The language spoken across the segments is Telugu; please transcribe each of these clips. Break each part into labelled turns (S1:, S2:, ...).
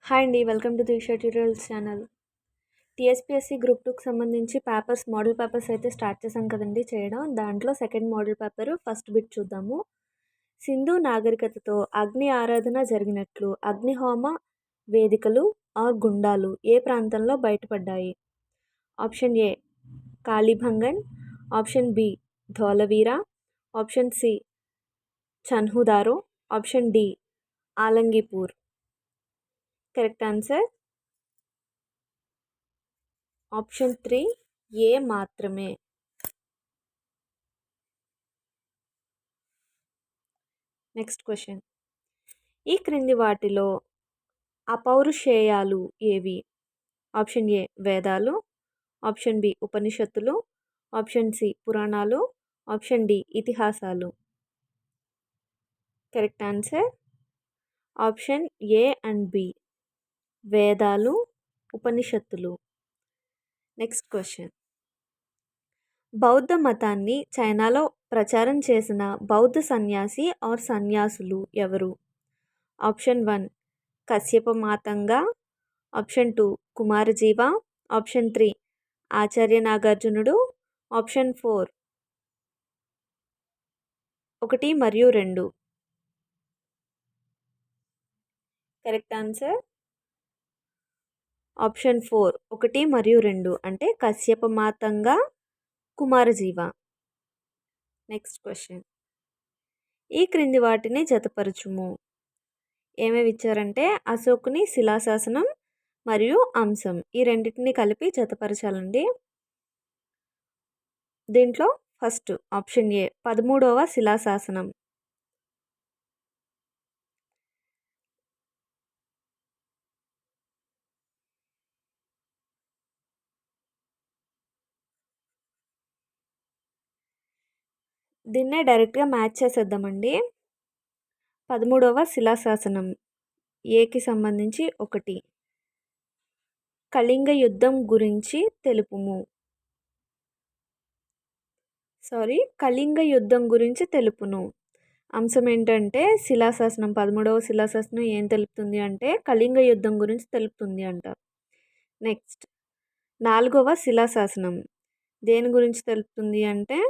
S1: హాయ్ అండి. Welcome to Diksha tutorials channel. TSPSC group 2కి సంబంధించి మోడల్ పేపర్స్ అయితే స్టార్ట్ చేశాం కదండి చేయడం. దాంట్లో second model paper first bit చూద్దాము. సింధు నాగరికతతో అగ్ని ఆరాధన జరిగినట్లు అగ్నిహోమ వేదికలు ఆర్ గుండాలు ఏ ప్రాంతంలో బయటపడ్డాయి? Option A Kalibangan, option B Dholavira, option C Chanhudaro, option D Alamgirpur. Correct answer option 3 A మాత్రమే. Next question. ఈ క్రింది వాటిలో అపౌరుషేయాలు ఏవి? ఆప్షన్ ఏ వేదాలు, ఆప్షన్ బి ఉపనిషత్తులు, ఆప్షన్ సి పురాణాలు, ఆప్షన్ డి ఇతిహాసాలు. Correct answer option A and B, వేదాలు, ఉపనిషత్తులు. Next question. బౌద్ధ మతాన్ని చైనాలో ప్రచారం చేసిన బౌద్ధ సన్యాసి ఆర్ సన్యాసులు ఎవరు? ఆప్షన్ 1 కశ్యప మాతంగా, ఆప్షన్ 2 కుమారజీవ, ఆప్షన్ 3 ఆచార్య నాగార్జునుడు, ఆప్షన్ 4 1 మరియు 2. కరెక్ట్ ఆన్సర్ ఆప్షన్ 4 1 మరియు 2 అంటే కశ్యప మాతంగా, కుమారజీవ. Next question. ఈ క్రింది వాటిని జతపరచుము. ఏమేమి ఇచ్చారంటే అశోకుని శిలాశాసనం మరియు అంశం, ఈ రెండింటిని కలిపి జతపరచాలండి. దీంట్లో ఫస్ట్ ఆప్షన్ ఏ 13వ శిలాశాసనం. దీన్నే డైరెక్ట్గా మ్యాచ్ చేసేద్దామండి. 13వ శిలాశాసనం ఏకి సంబంధించి 1. కళింగ యుద్ధం గురించి తెలుపుము. కళింగ యుద్ధం గురించి తెలుపును. అంశం ఏంటంటే శిలాశాసనం 13వ శిలాశాసనం ఏం తెలుపుతుంది అంటే కళింగ యుద్ధం గురించి తెలుపుతుంది అంట. నెక్స్ట్ 4వ శిలాశాసనం దేని గురించి తెలుపుతుంది అంటే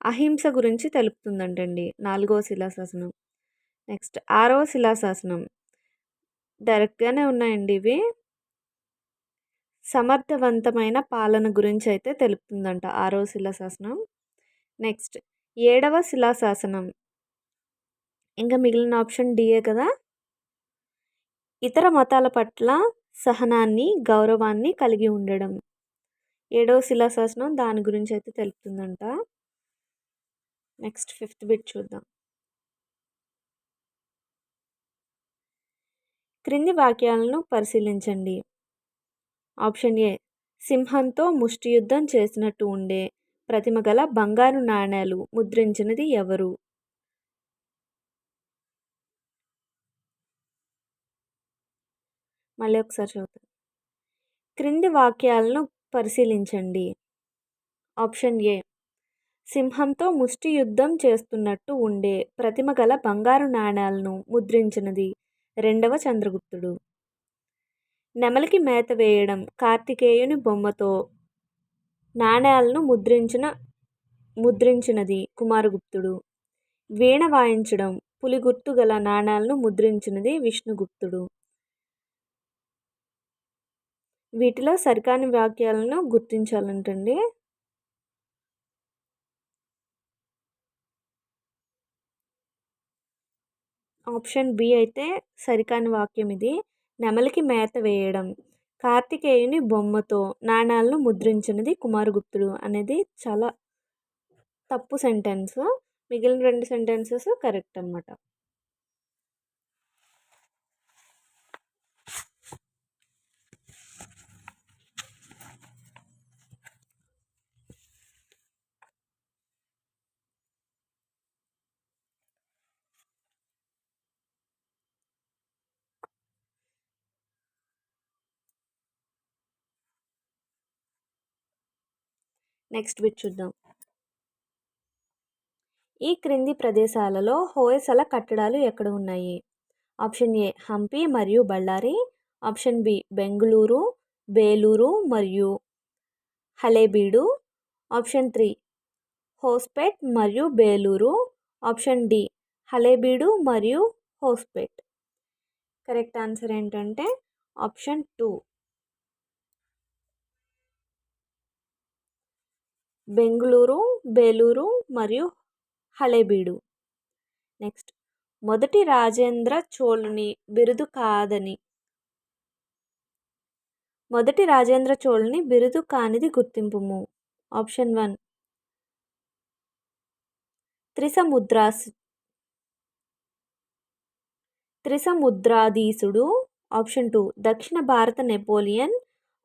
S1: అహింస గురించి తెలుపుతుందంటండి 4వ శిలాశాసనం. నెక్స్ట్ 6వ శిలాశాసనం డైరెక్ట్గానే ఉన్నాయండి ఇవి. సమర్థవంతమైన పాలన గురించి అయితే తెలుపుతుందంట 6వ శిలాశాసనం. నెక్స్ట్ 7వ శిలాశాసనం ఇంకా మిగిలిన ఆప్షన్ డిఏ కదా. ఇతర మతాల పట్ల సహనాన్ని, గౌరవాన్ని కలిగి ఉండడం 7వ శిలాశాసనం దాని గురించి అయితే తెలుపుతుందంట. నెక్స్ట్ 5th బిట్ చూద్దాం. క్రింది వాక్యాలను పరిశీలించండి. ఆప్షన్ ఏ సింహంతో ముష్టి యుద్ధం చేసినట్టు ఉండే ప్రతిమ గల బంగారు నాణేలు ముద్రించినది ఎవరు? మళ్ళీ ఒకసారి చదువుతాను. క్రింది వాక్యాలను పరిశీలించండి. ఆప్షన్ ఏ సింహంతో ముష్టి యుద్ధం చేస్తున్నట్టు ఉండే ప్రతిమ గల బంగారు నాణేలను ముద్రించినది 2వ చంద్రగుప్తుడు. నెమలికి మేత వేయడం కార్తికేయుని బొమ్మతో నాణేలను ముద్రించినది కుమారగుప్తుడు. వీణ వాయించడం పులి గుర్తు గల నాణేలను ముద్రించినది విష్ణుగుప్తుడు. వీటిలో సరికాని వాక్యాలను గుర్తించాలంటండి. ఆప్షన్ బి అయితే సరికాని వాక్యం ఇది. నెమలికి మేత వేయడం కార్తికేయుని బొమ్మతో నాణాలను ముద్రించినది కుమారగుప్తుడు అనేది చాలా తప్పు సెంటెన్స్. మిగిలిన 2 సెంటెన్సెస్ కరెక్ట్ అన్నమాట. నెక్స్ట్ బిట్ చూద్దాం. ఈ క్రింది ప్రదేశాలలో హోయసల కట్టడాలు ఎక్కడ ఉన్నాయి? ఆప్షన్ ఏ హంపి మరియు బళ్ళారి, ఆప్షన్ బి బెంగుళూరు, బేలూరు మరియు హళేబీడు, ఆప్షన్ 3 హోస్పేట్ మరియు బేలూరు, ఆప్షన్ డి హళేబీడు మరియు హోస్పేట్. కరెక్ట్ ఆన్సర్ ఏంటంటే ఆప్షన్ 2 బెంగుళూరు, బేలూరు మరియు హళేబీడు. నెక్స్ట్, మొదటి రాజేంద్ర చోళుని బిరుదు కానిది గుర్తింపుము. ఆప్షన్ 1 త్రిసముద్రాధీశుడు, ఆప్షన్ 2 దక్షిణ భారత Napoleon,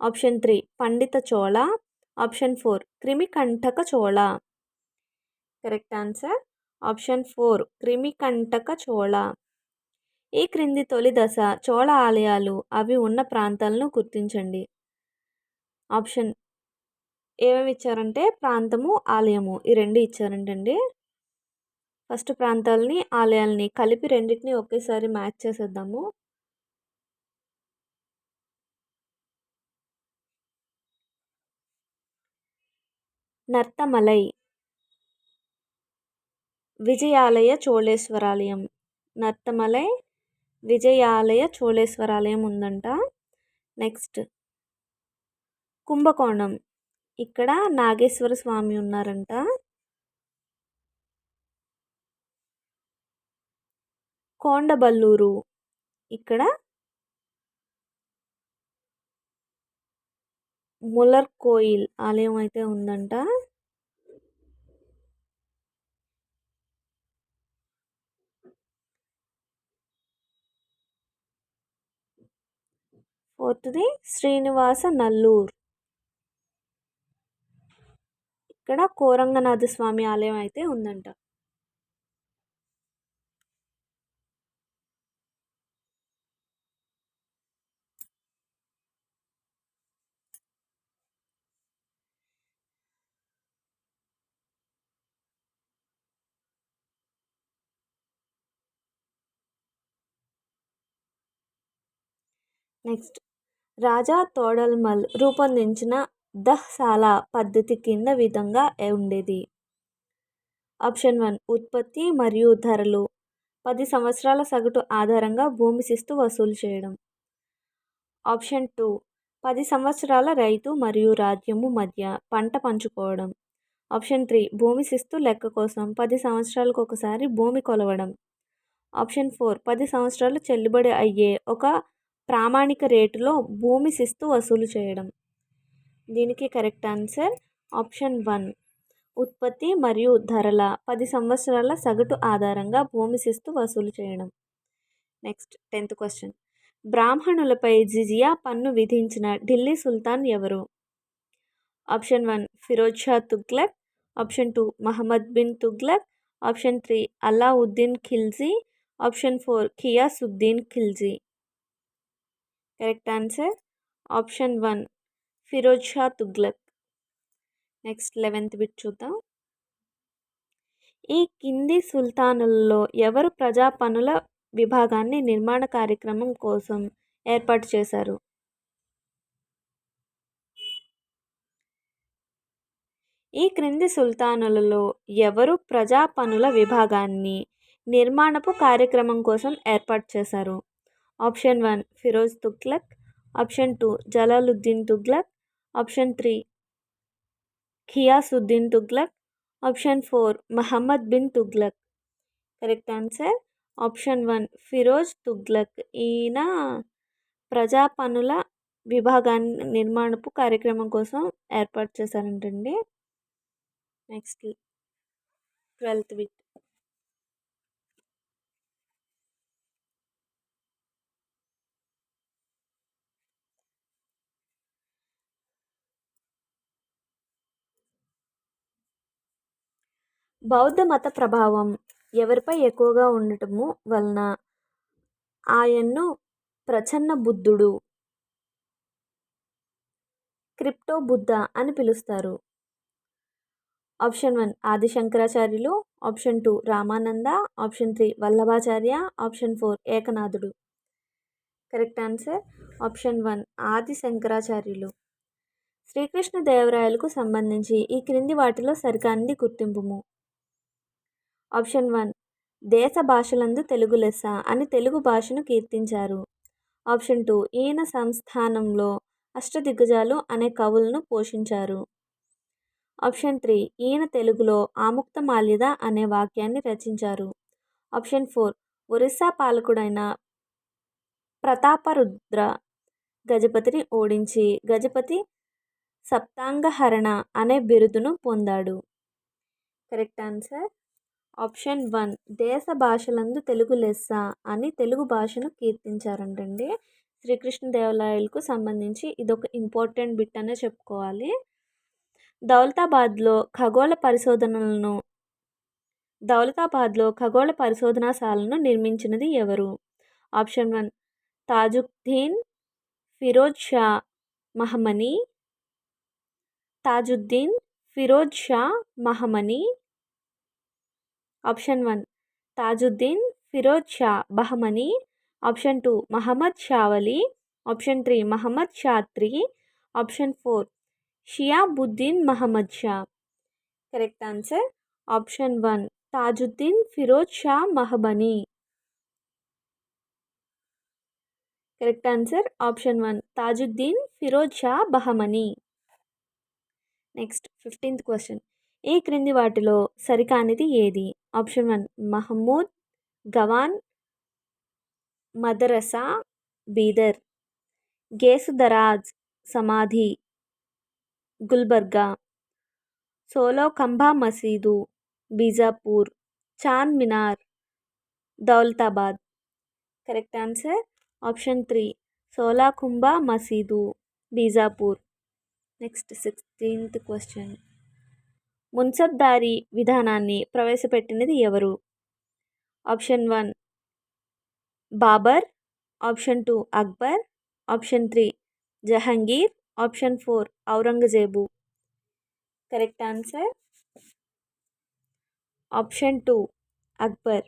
S1: option 3 Pandita Chola, option 4 Krimikantha Chola. Correct answer option 4 Krimikantha Chola. ఈ క్రింది తొలి దశ చోళ ఆలయాలు అవి ఉన్న ప్రాంతాలను గుర్తించండి. ఆప్షన్ ఏమేమి ఇచ్చారంటే ప్రాంతము, ఆలయము ఈ రెండు ఇచ్చారంటండి. ఫస్ట్ ప్రాంతాలని ఆలయాలని కలిపి రెండింటిని ఒకేసారి మ్యాచ్ చేసేద్దాము. నర్తమలై, విజయాలయ చోళేశ్వరాలయం. నర్తమలై విజయాలయ చోళేశ్వరాలయం ఉందంట. నెక్స్ట్, కుంభకోణం, ఇక్కడ నాగేశ్వర స్వామి ఉన్నారంట. కొండబల్లూరు, ఇక్కడ ములర్ కోయిల్ ఆలయం అయితే ఉందంట. ఫోర్త్ది శ్రీనివాస నల్లూర్, ఇక్కడ కోరంగనాథ స్వామి ఆలయం అయితే ఉందంట. నెక్స్ట్, రాజా తోడల్మల్ రూపొందించిన దహ్సాల పద్ధతి కింద విధంగా ఉండేది. ఆప్షన్ 1 ఉత్పత్తి మరియు ధరలు 10 సంవత్సరాల సగటు ఆధారంగా భూమి శిస్తు వసూలు చేయడం. ఆప్షన్ 2 10 సంవత్సరాల రైతు మరియు రాజ్యము మధ్య పంట పంచుకోవడం. ఆప్షన్ 3 భూమి శిస్తు లెక్క కోసం 10 సంవత్సరాలకు ఒకసారి భూమి కొలవడం. ఆప్షన్ 4 10 సంవత్సరాలు చెల్లుబడి అయ్యే ఒక ప్రామాణిక రేటులో భూమి శిస్తు వసూలు చేయడం. దీనికి కరెక్ట్ ఆన్సర్ ఆప్షన్ 1 ఉత్పత్తి మరియు ధరల 10 సంవత్సరాల సగటు ఆధారంగా భూమి శిస్తు వసూలు చేయడం. నెక్స్ట్ 10th క్వశ్చన్, బ్రాహ్మణులపై జిజియా పన్ను విధించిన ఢిల్లీ సుల్తాన్ ఎవరు? Option 1 Firoz Shah Tughlaq, option 2 Muhammad bin Tughlaq, option 3 Alauddin Khilji, option 4 Ghiyasuddin Khilji. Correct answer option 1 Firoz Shah Tughlaq. Next 11th bit చూద్దాం. ఈ కింది సుల్తానులలో ఎవరు ప్రజా పనుల విభాగాన్ని నిర్మాణ కార్యక్రమం కోసం ఏర్పాటు చేశారు? ఈ క్రింది సుల్తానులలో ఎవరు ప్రజా పనుల విభాగాన్ని నిర్మాణపు కార్యక్రమం కోసం ఏర్పాటు చేశారు? Option 1 Firoz Tughlaq, option 2 Jalaluddin Tughlaq, option 3 Ghiyasuddin Tughlaq, option 4 Muhammad bin Tughlaq. Correct answer option 1 Firoz Tughlaq. ఈయన ప్రజా పనుల విభాగాన్ని నిర్మాణపు కార్యక్రమం కోసం ఏర్పాటు చేశారంటండి. Next 12th bit. బౌద్ధ మత ప్రభావం ఎవరిపై ఎక్కువగా ఉండటము వలన ఆయన్ను ప్రచన్న బుద్ధుడు, క్రిప్టో బుద్ధ అని పిలుస్తారు? ఆప్షన్ 1 ఆది శంకరాచార్యులు, option 2 Ramananda, option 3 Vallabhacharya, option 4 ఏకనాథుడు. కరెక్ట్ ఆన్సర్ ఆప్షన్ 1 ఆది శంకరాచార్యులు. శ్రీకృష్ణదేవరాయలకు సంబంధించి ఈ క్రింది వాటిలో సరికానిది గుర్తింపుము. ఆప్షన్ 1 దేశ భాషలందు తెలుగు లెస్స అని తెలుగు భాషను కీర్తించారు. ఆప్షన్ 2 ఈయన సంస్థానంలో అష్టదిగ్గజాలు అనే కవులను పోషించారు. ఆప్షన్ 3 ఈయన తెలుగులో ఆముక్తమాల్యద అనే వాక్యాన్ని రచించారు. ఆప్షన్ 4 ఒరిస్సా పాలకుడైన ప్రతాపరుద్ర గజపతిని ఓడించి గజపతి సప్తాంగహరణ అనే బిరుదును పొందాడు. కరెక్ట్ ఆన్సర్ ఆప్షన్ 1 దేశ భాషలందు తెలుగు లెస్స అని తెలుగు భాషను కీర్తించారంటండి. శ్రీకృష్ణదేవరాయలకు సంబంధించి ఇదొక ఇంపార్టెంట్ బిట్ అనే చెప్పుకోవాలి. దౌలతాబాద్లో ఖగోళ పరిశోధనాశాలను నిర్మించినది ఎవరు? Option 1 Tajuddin Firoz Shah Bahmani. Option 1 Tajuddin Firoz Shah Bahmani. Option 2 Muhammad Shahwali. Option 3 Muhammad షాత్రి. Option 4 Shihabuddin Muhammad Shah. Correct answer option 1 Tajuddin Firoz Shah Bahmani. Correct answer option 1 Tajuddin Firoz Shah Bahmani. Next 15th question. ఈ క్రింది వాటిలో సరికానిది ఏది? ఆప్షన్ 1 మహమూద్ గవాన్ మదరసా బీదర్. గేసుదరాజ్ సమాధి గుల్బర్గా. సోలోకంబా మసీదు Bijapur. Char Minar Daulatabad. Correct answer option 3 Solakhamba మసీదు బీజాపూర్. Next 16th question. మున్సబ్దారీ విధానాన్ని ప్రవేశపెట్టినది ఎవరు? Option 1 Babar. Option 2 Akbar. Option 3 Jahangir. Option 4 Aurangzeb. Correct answer option 2 Akbar.